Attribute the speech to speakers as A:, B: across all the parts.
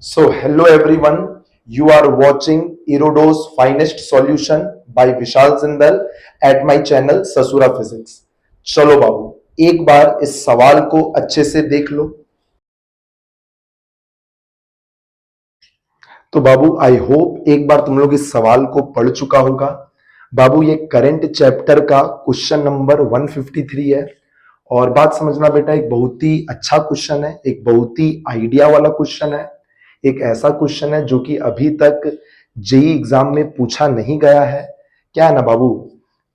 A: So, hello everyone. You are watching Erodo's Finest Solution by Vishal Zindal at my channel ससुरा physics. चलो बाबू एक बार इस सवाल को अच्छे से देख लो। तो बाबू आई होप एक बार तुम लोग इस सवाल को पढ़ चुका होगा। बाबू ये करंट चैप्टर का क्वेश्चन नंबर 153 है। और बात समझना बेटा, एक बहुत ही अच्छा क्वेश्चन है, एक बहुत ही आइडिया वाला क्वेश्चन है, एक ऐसा क्वेश्चन है जो कि अभी तक जेई एग्जाम में पूछा नहीं गया है। क्या है ना बाबू,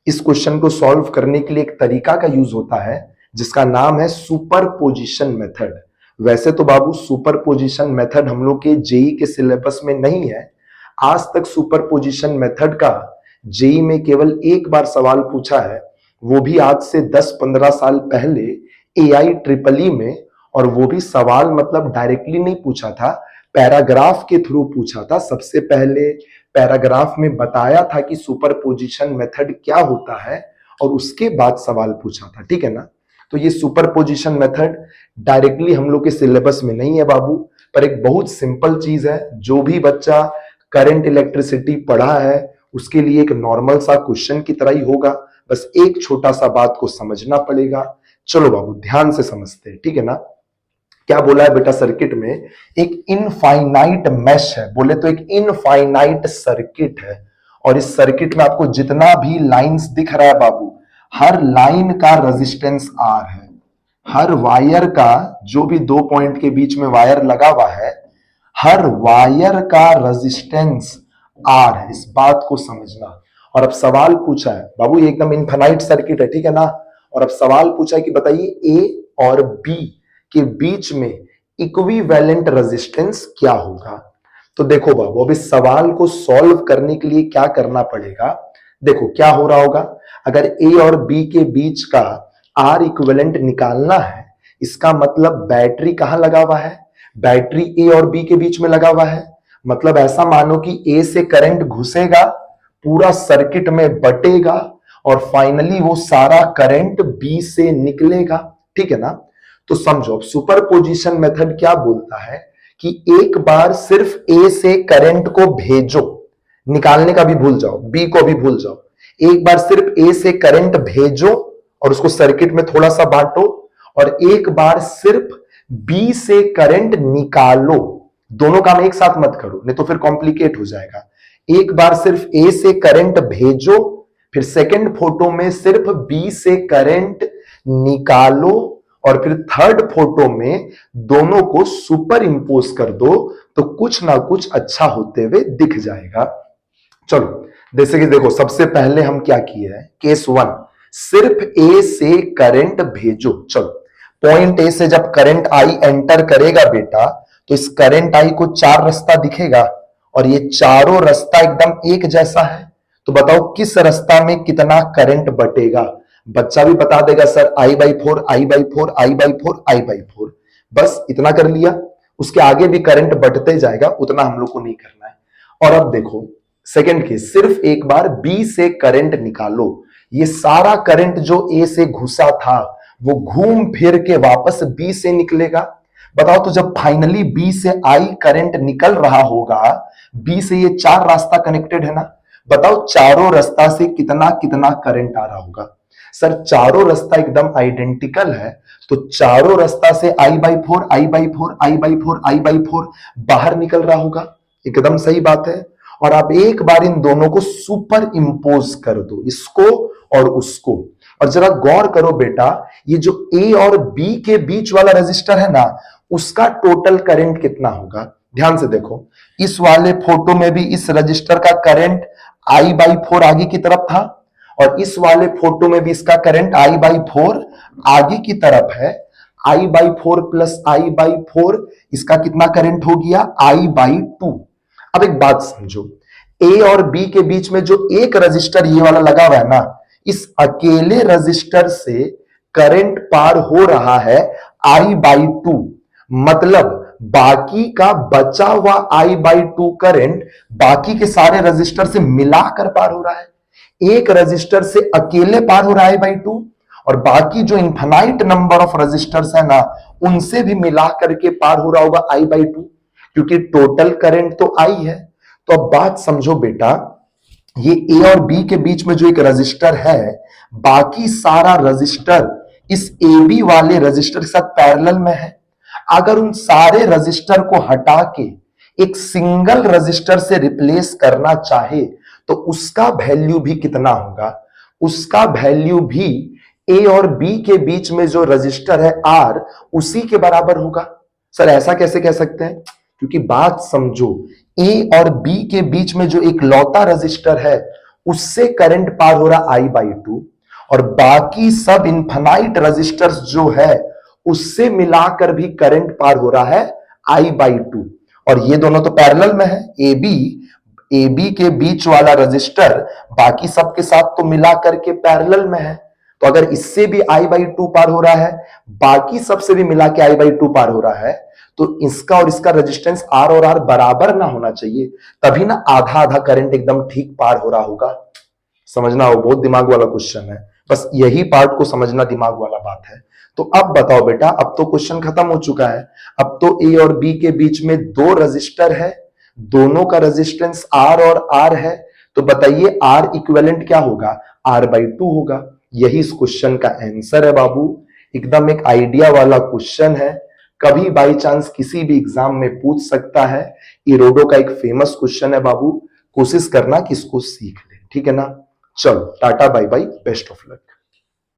A: इस क्वेश्चन को सॉल्व करने के लिए एक तरीका का यूज होता है जिसका नाम है सुपरपोजिशन मेथड। वैसे तो बाबू सुपरपोजिशन मेथड हम लोग के जेई के सिलेबस में नहीं है। आज तक सुपरपोजिशन मेथड का जेई में केवल एक बार सवाल पूछा है, वो भी आज से 10-15 साल पहले एआई ट्रिपल ई में। और वो भी सवाल मतलब डायरेक्टली नहीं पूछा था, पैराग्राफ के थ्रू पूछा था। सबसे पहले पैराग्राफ में बताया था कि सुपरपोजिशन मेथड क्या होता है और उसके बाद सवाल पूछा था। ठीक है ना। तो ये सुपरपोजिशन मेथड डायरेक्टली हम लोग के सिलेबस में नहीं है बाबू, पर एक बहुत सिंपल चीज है। जो भी बच्चा करंट इलेक्ट्रिसिटी पढ़ा है उसके लिए एक नॉर्मल सा क्वेश्चन की तरह ही होगा, बस एक छोटा सा बात को समझना पड़ेगा। चलो बाबू ध्यान से समझते हैं, ठीक है ना। क्या बोला है बेटा, सर्किट में एक इनफाइनाइट मैश है। बोले तो एक इनफाइनाइट सर्किट है, और इस सर्किट में आपको जितना भी लाइंस दिख रहा है बाबू, हर लाइन का रेजिस्टेंस आर है। हर वायर का, जो भी दो पॉइंट के बीच में वायर लगा हुआ है, हर वायर का रेजिस्टेंस आर है। इस बात को समझना। और अब सवाल पूछा है बाबू, ये एकदम इनफाइनाइट सर्किट है, ठीक है ना। और अब सवाल पूछा है कि बताइए ए और बी के बीच में इक्विवेलेंट रेजिस्टेंस क्या होगा। तो देखो बाबू, अब इस सवाल को सॉल्व करने के लिए क्या करना पड़ेगा। देखो क्या हो रहा होगा, अगर ए और बी के बीच का आर इक्विवेलेंट निकालना है, इसका मतलब बैटरी कहां लगा हुआ है, बैटरी ए और बी के बीच में लगा हुआ है। मतलब ऐसा मानो कि ए से करंट घुसेगा, पूरा सर्किट में बटेगा, और फाइनली वो सारा करंट बी से निकलेगा। ठीक है ना। तो समझो सुपरपोजिशन मेथड क्या बोलता है कि एक बार सिर्फ ए से करंट को भेजो, निकालने का भी भूल जाओ, बी को भी भूल जाओ। एक बार सिर्फ ए से करंट भेजो और उसको सर्किट में थोड़ा सा बांटो, और एक बार सिर्फ बी से करंट निकालो। दोनों काम एक साथ मत करो, नहीं तो फिर कॉम्प्लिकेट हो जाएगा। एक बार सिर्फ ए से करंट भेजो, फिर सेकंड फोटो में सिर्फ बी से करंट निकालो, और फिर थर्ड फोटो में दोनों को सुपर इंपोज कर दो, तो कुछ ना कुछ अच्छा होते हुए दिख जाएगा। चलो जैसे कि देखो, सबसे पहले हम क्या किए हैं, केस 1 सिर्फ ए से करंट भेजो। चलो पॉइंट ए से जब करंट आई एंटर करेगा बेटा, तो इस करंट आई को 4 रास्ता दिखेगा, और ये चारों रास्ता एकदम एक जैसा है। तो बताओ किस रास्ता में कितना करंट बटेगा। बच्चा भी बता देगा sir I/4 I/4 I/4 I/4। बस इतना कर लिया, उसके आगे भी करंट बढ़ते जाएगा, उतना हम लोग को नहीं करना है। और अब देखो सेकंड केस, सिर्फ एक बार बी से करंट निकालो। ये सारा करंट जो ए से घुसा था वो घूम फिर के वापस बी से निकलेगा। बताओ तो जब फाइनली बी से आई करंट निकल रहा होगा, बी से ये 4 रास्ता कनेक्टेड है ना, बताओ चारों रास्ता से कितना कितना करंट आ रहा होगा। सर चारों रास्ता एकदम आइडेंटिकल है, तो चारों रास्ता से I/4 I/4 I/4 I/4 बाहर निकल रहा होगा। एकदम सही बात है। और आप एक बार इन दोनों को सुपर इंपोज कर दो, इसको और उसको। और जरा गौर करो बेटा, ये जो ए और बी के बीच वाला रजिस्टर है ना, उसका टोटल करंट कितना होगा। ध्यान से देखो, इस वाले फोटो में भी इस रजिस्टर का करंट I/4 आगे की तरफ था, और इस वाले फोटो में भी इसका करंट I/4 आगे की तरफ है। I/4 प्लस I/4, इसका कितना करंट हो गया, I/2। अब एक बात समझो, ए और बी के बीच में जो एक रजिस्टर ये वाला लगा हुआ है ना, इस अकेले रजिस्टर से करंट पार हो रहा है I/2। मतलब बाकी का बचा हुआ I/2 करंट बाकी के सारे रजिस्टर से मिलाकर पार हो रहा है। एक रजिस्टर से अकेले पार हो रहा है I/2, और बाकी जो इन्फिनाइट नंबर ऑफ रजिस्टर्स है ना, उनसे भी मिला करके पार हो रहा होगा I/2। क्योंकि टोटल करंट तो आई है। तो अब बात समझो बेटा, ये ए और बी के बीच में जो एक रजिस्टर है, बाकी सारा रजिस्टर इस ए बी वाले रजिस्टर के साथ पैरेलल में है। अगर उन सारे रजिस्टर को हटा के एक सिंगल रजिस्टर से रिप्लेस करना चाहे तो उसका वैल्यू भी कितना होगा? उसका वैल्यू भी ए और बी के बीच में जो रजिस्टर है आर, उसी के बराबर होगा। सर ऐसा कैसे कह सकते हैं? क्योंकि बात समझो, ए और बी के बीच में जो एक लौता रजिस्टर है उससे करंट पार हो रहा I/2, और बाकी सब इनफाइनाइट रजिस्टर्स जो है उससे मिलाकर भी करंट पार हो रहा है I/2, और ये दोनों तो पैरेलल में है। ए बी के बीच वाला रजिस्टर बाकी सब के साथ तो मिला करके पैरेलल में है। तो अगर इससे भी I/2 पार हो रहा है, बाकी सबसे भी मिला के I/2 पार हो रहा है, तो इसका और इसका रेजिस्टेंस R और R बराबर ना होना चाहिए, तभी ना आधा आधा करंट एकदम ठीक पार हो रहा होगा। समझना हो, बहुत दिमाग वाला क्वेश्चन है, बस यही पार्ट को समझना दिमाग वाला बात है। तो अब बताओ बेटा, अब तो क्वेश्चन खत्म हो चुका है। अब तो ए और बी के बीच में दो रजिस्टर है, दोनों का रेजिस्टेंस R और R है, तो बताइए R इक्विवेलेंट क्या होगा? R/2 होगा। यही इस क्वेश्चन का आंसर है बाबू। एकदम एक आइडिया वाला क्वेश्चन है, कभी बाई चांस किसी भी एग्जाम में पूछ सकता है। इरोडो का एक फेमस क्वेश्चन है बाबू, कोशिश करना कि इसको सीख ले, ठीक है ना। चलो tata bye bye, best of luck.